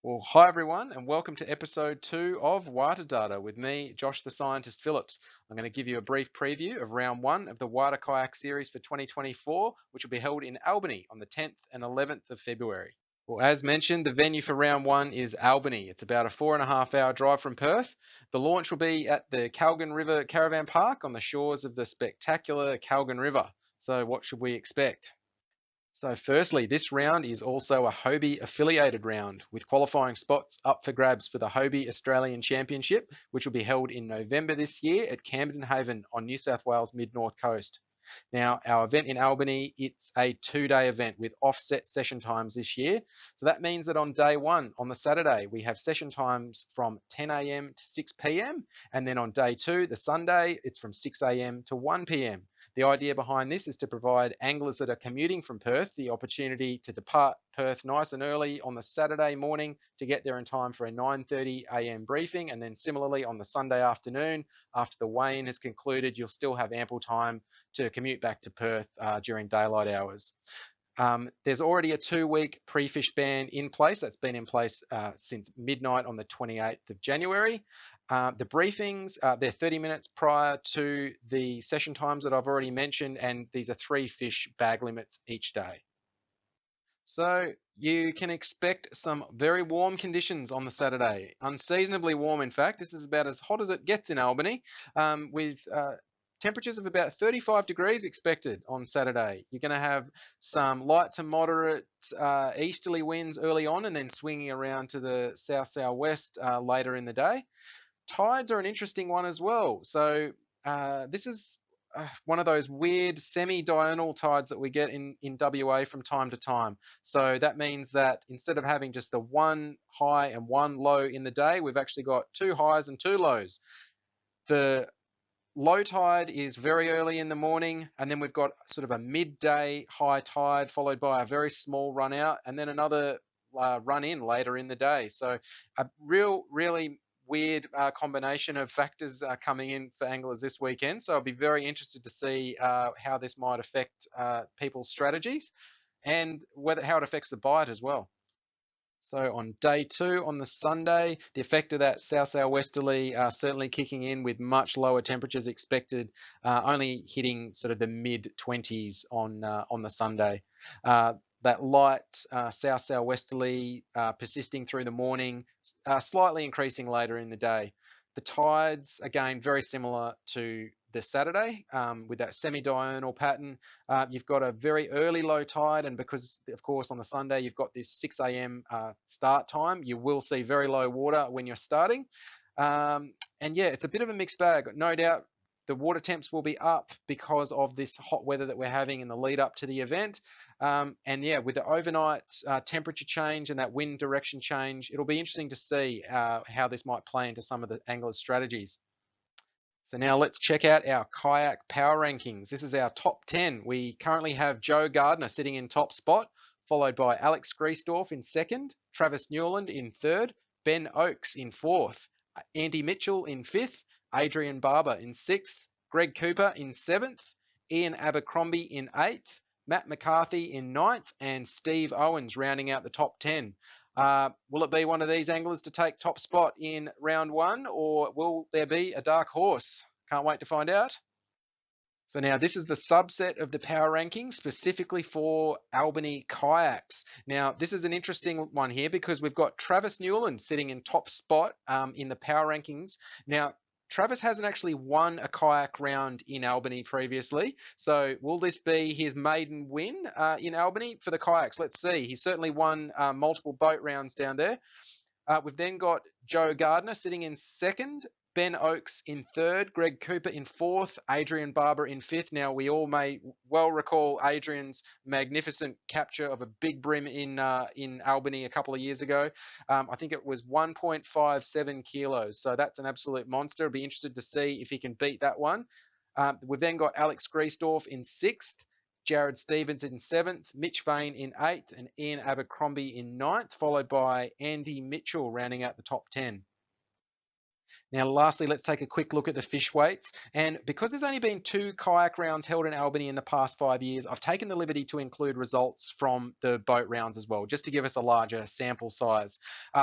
Well, hi everyone, and welcome to episode 2 of W.A.T.A Data with me, Josh the Scientist Phillips. I'm going to give you a brief preview of round 1 of the W.A.T.A Kayak Series for 2024, which will be held in Albany on the 10th and 11th of February. Well, as mentioned, the venue for round 1 is Albany. It's about a 4.5 hour drive from Perth. The launch will be at the Kalgan River Caravan Park on the shores of the spectacular Kalgan River. So, what should we expect? So firstly, this round is also a Hobie affiliated round with qualifying spots up for grabs for the Hobie Australian Championship, which will be held in November this year at Camden Haven on New South Wales mid-north coast. Now, our event in Albany, it's a 2-day event with offset session times this year. So that means that on day 1, on the Saturday, we have session times from 10 a.m. to 6 p.m. And then on day 2, the Sunday, it's from 6 a.m. to 1 p.m. The idea behind this is to provide anglers that are commuting from Perth the opportunity to depart Perth nice and early on the Saturday morning to get there in time for a 9:30 a.m. briefing. And then similarly on the Sunday afternoon, after the weigh-in has concluded, you'll still have ample time to commute back to Perth during daylight hours. There's already a 2-week pre-fish ban in place. That's been in place since midnight on the 28th of January. The briefings, they're 30 minutes prior to the session times that I've already mentioned, and these are 3 fish bag limits each day. So you can expect some very warm conditions on the Saturday, unseasonably warm in fact. This is about as hot as it gets in Albany, with temperatures of about 35 degrees expected on Saturday. You're going to have some light to moderate easterly winds early on and then swinging around to the south-southwest later in the day. Tides are an interesting one as well. So this is one of those weird semi-diurnal tides that we get in WA from time to time. So that means that instead of having just the one high and one low in the day, we've actually got 2 highs and 2 lows. The low tide is very early in the morning, and then we've got sort of a midday high tide followed by a very small run out and then another run in later in the day. So a really weird combination of factors coming in for anglers this weekend. So I'll be very interested to see how this might affect people's strategies and how it affects the bite as well. So on day 2, on the Sunday, the effect of that south-southwesterly certainly kicking in with much lower temperatures expected, only hitting sort of the mid-20s on the Sunday. That light south-southwesterly persisting through the morning, slightly increasing later in the day. The tides, again, very similar to the Saturday with that semi-diurnal pattern. You've got a very early low tide, and because, of course, on the Sunday you've got this 6 a.m. Start time, you will see very low water when you're starting. And yeah, it's a bit of a mixed bag. No doubt the water temps will be up because of this hot weather that we're having in the lead up to the event. And yeah, with the overnight temperature change and that wind direction change, it'll be interesting to see how this might play into some of the anglers' strategies. So now let's check out our kayak power rankings. This is our top 10. We currently have Joe Gardner sitting in top spot, followed by Alex Griesdorf in second, Travis Newland in third, Ben Oakes in fourth, Andy Mitchell in fifth, Adrian Barber in sixth, Greg Cooper in seventh, Ian Abercrombie in eighth, Matt McCarthy in ninth, and Steve Owens rounding out the top 10. Will it be one of these anglers to take top spot in round 1, or will there be a dark horse? Can't wait to find out. So now this is the subset of the power ranking specifically for Albany kayaks. Now this is an interesting one here because we've got Travis Newland sitting in top spot in the power rankings. Now Travis hasn't actually won a kayak round in Albany previously. So will this be his maiden win in Albany for the kayaks? Let's see. He's certainly won multiple boat rounds down there. We've then got Joe Gardner sitting in second, Ben Oakes in third, Greg Cooper in fourth, Adrian Barber in fifth. Now, we all may well recall Adrian's magnificent capture of a big brim in Albany a couple of years ago. I think it was 1.57 kilos, so that's an absolute monster. I'll be interested to see if he can beat that one. We've then got Alex Griesdorf in sixth, Jared Stevens in seventh, Mitch Vane in eighth, and Ian Abercrombie in ninth, followed by Andy Mitchell rounding out the top 10. Now, lastly, let's take a quick look at the fish weights. And because there's only been 2 kayak rounds held in Albany in the past 5 years, I've taken the liberty to include results from the boat rounds as well, just to give us a larger sample size.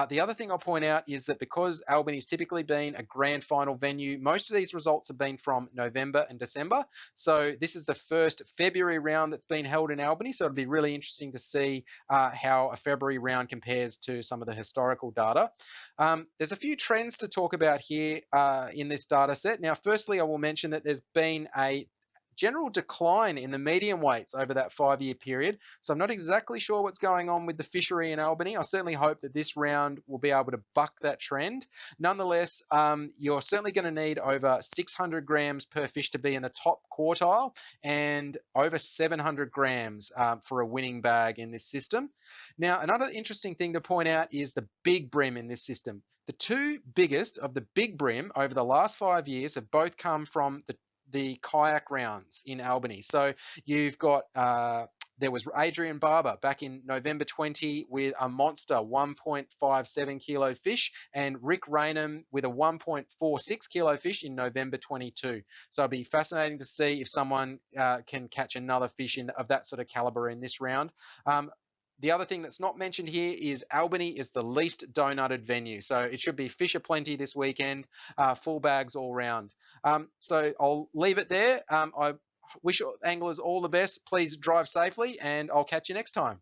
The other thing I'll point out is that because Albany's typically been a grand final venue, most of these results have been from November and December. So this is the first February round that's been held in Albany. So it'll be really interesting to see how a February round compares to some of the historical data. There's a few trends to talk about here in this data set. Now, firstly, I will mention that there's been a general decline in the medium weights over that 5-year period. So I'm not exactly sure what's going on with the fishery in Albany. I certainly hope that this round will be able to buck that trend. Nonetheless, you're certainly going to need over 600 grams per fish to be in the top quartile and over 700 grams for a winning bag in this system. Now, another interesting thing to point out is the big bream in this system. The 2 biggest of the big bream over the last 5 years have both come from the kayak rounds in Albany. So you've got there was Adrian Barber back in November 20 with a monster 1.57 kilo fish, and Rick Raynham with a 1.46 kilo fish in November 22. So it'll be fascinating to see if someone can catch another fish of that sort of caliber in this round. The other thing that's not mentioned here is Albany is the least donutted venue. So it should be fish aplenty this weekend, full bags all round. So I'll leave it there. I wish anglers all the best. Please drive safely, and I'll catch you next time.